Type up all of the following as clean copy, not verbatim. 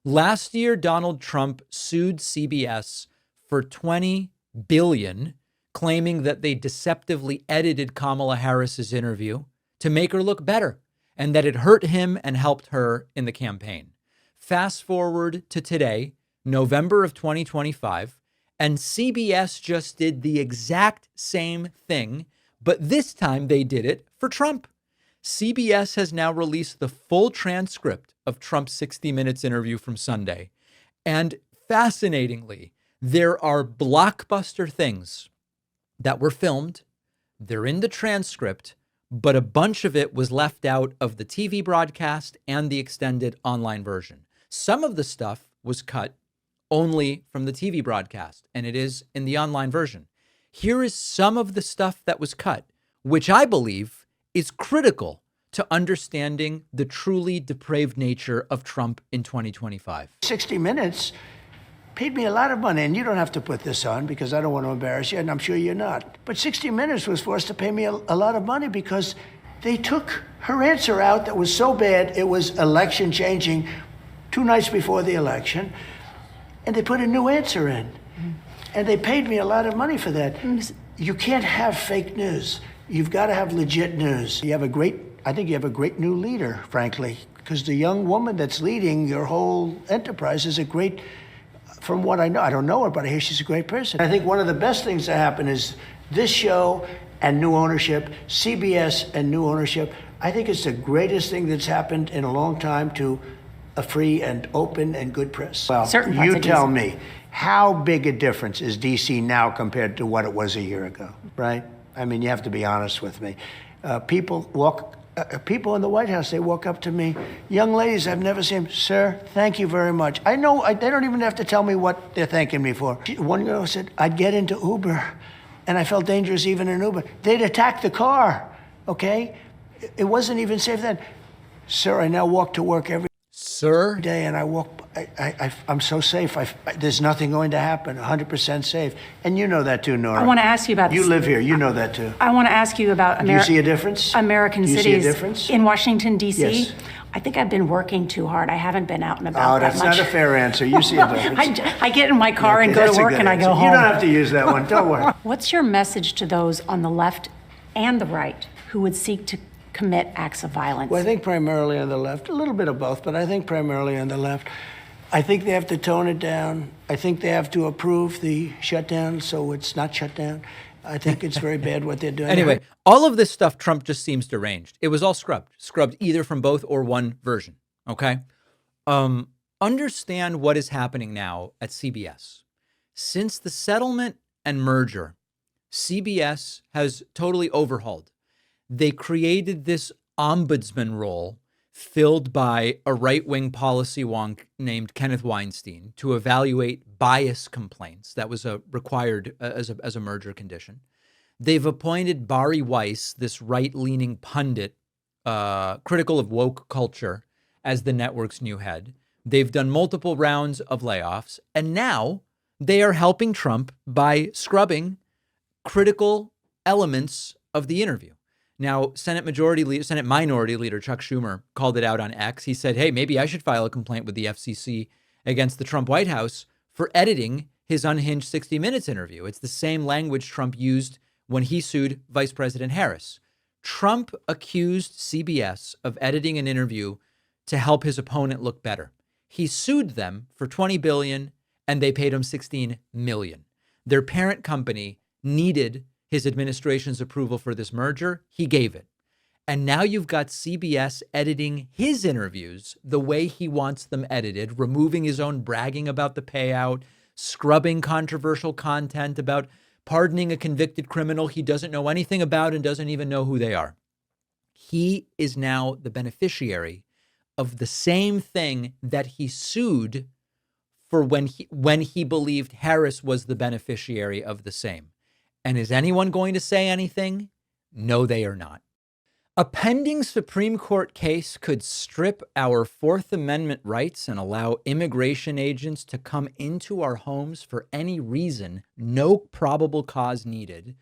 Last year, Donald Trump sued CBS for $20 billion, claiming that they deceptively edited Kamala Harris's interview to make her look better and that it hurt him and helped her in the campaign. Fast forward to today, November of 2025, and CBS just did the exact same thing, but this time they did it for Trump. CBS has now released the full transcript of Trump's 60 Minutes interview from Sunday. And fascinatingly, there are blockbuster things that were filmed. They're in the transcript, but a bunch of it was left out of the TV broadcast and the extended online version. Some of the stuff was cut only from the TV broadcast, and it is in the online version. Here is some of the stuff that was cut, which I believe is critical to understanding the truly depraved nature of Trump in 2025. 60 Minutes paid me a lot of money, and you don't have to put this on because I don't want to embarrass you, and I'm sure you're not. But 60 Minutes was forced to pay me a lot of money because they took her answer out that was so bad, it was election changing 2 nights before the election, and they put a new answer in. And they paid me a lot of money for that. You can't have fake news. You've got to have legit news. I think you have a great new leader, frankly, because the young woman that's leading your whole enterprise is a great, from what I know, I don't know her, but I hear she's a great person. I think one of the best things that happen is this show and new ownership, CBS and new ownership. I think it's the greatest thing that's happened in a long time to a free and open and good press. Well, you tell me, how big a difference is DC now compared to what it was a year ago, right? I mean, you have to be honest with me. People in the White House, they walk up to me, young ladies I've never seen, sir, thank you very much. I know, they don't even have to tell me what they're thanking me for. One girl said, I'd get into Uber, and I felt dangerous even in Uber. They'd attack the car, okay? It wasn't even safe then. Sir, I now walk to work every day, and I'm so safe. There's nothing going to happen. 100% safe, and you know that too, Nora. I want to ask you about. You live here. You know that too. I want to ask you about Do you see a difference? American cities. Do you see a difference? In Washington D.C. Yes. I think I've been working too hard. I haven't been out and about that much. Oh, that's not a fair answer. You see a difference. I get in my car and go to work, and I go home. You don't have to use that one. Don't worry. What's your message to those on the left and the right who would seek to commit acts of violence? Well, I think primarily on the left, a little bit of both, but I think primarily on the left. I think they have to tone it down. I think they have to approve the shutdown so it's not shut down. I think it's very bad what they're doing. Anyway, all of this stuff, Trump just seems deranged. It was all scrubbed either from both or one version, okay? Understand what is happening now at CBS. Since the settlement and merger, CBS has totally overhauled. They created this ombudsman role filled by a right-wing policy wonk named Kenneth Weinstein to evaluate bias complaints. That was required as a merger condition. They've appointed Bari Weiss, this right-leaning pundit, critical of woke culture, as the network's new head. They've done multiple rounds of layoffs, and now they are helping Trump by scrubbing critical elements of the interview. Now, Senate Minority Leader Chuck Schumer called it out on X. He said, hey, maybe I should file a complaint with the FCC against the Trump White House for editing his unhinged 60 Minutes interview. It's the same language Trump used when he sued Vice President Harris. Trump accused CBS of editing an interview to help his opponent look better. He sued them for $20 billion, and they paid him $16 million. Their parent company needed his administration's approval for this merger. He gave it. And now you've got CBS editing his interviews the way he wants them edited, removing his own bragging about the payout, scrubbing controversial content about pardoning a convicted criminal he doesn't know anything about and doesn't even know who they are. He is now the beneficiary of the same thing that he sued for when he believed Harris was the beneficiary of the same. And is anyone going to say anything? No, they are not. A pending Supreme Court case could strip our Fourth Amendment rights and allow immigration agents to come into our homes for any reason, no probable cause needed,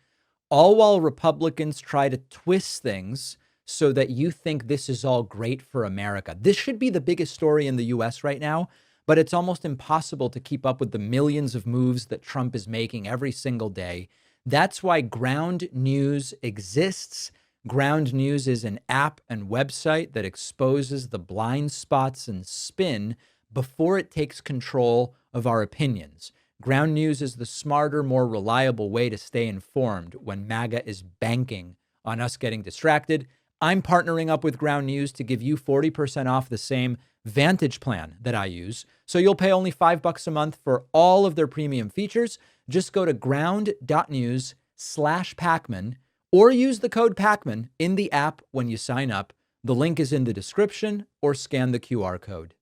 all while Republicans try to twist things so that you think this is all great for America. This should be the biggest story in the U.S. right now, but it's almost impossible to keep up with the millions of moves that Trump is making every single day. That's why Ground News exists. Ground News is an app and website that exposes the blind spots and spin before it takes control of our opinions. Ground News is the smarter, more reliable way to stay informed when MAGA is banking on us getting distracted. I'm partnering up with Ground News to give you 40% off the same Vantage plan that I use. So you'll pay only $5 a month for all of their premium features. Just go to ground.news/Pakman or use the code Pakman in the app when you sign up. The link is in the description or scan the QR code.